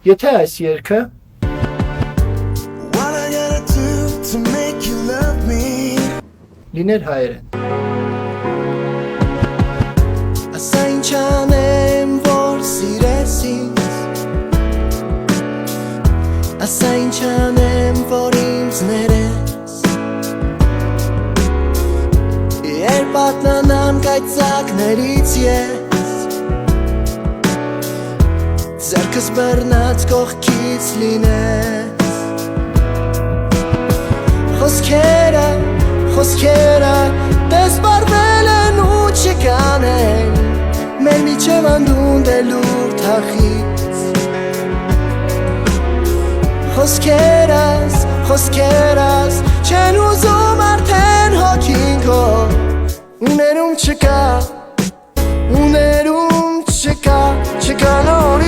Եթե այս երգը What I gotta do to make you love me լիներ հայերեն, Ասա ինչ անեմ, որ սիրես ինձ Ասա ինչ անեմ, որ ինձ ներես Երբ պատնանամ կայծակներից ես Ձերքս բռնած կողքից լինես Խոսքերը դեսպարվել են ու չկանեն Մեր միջև անդունդ է լուր թախից Խոսքերս չեն ուզում արդեն հոգին քո Ուներում չկա, չկա նոր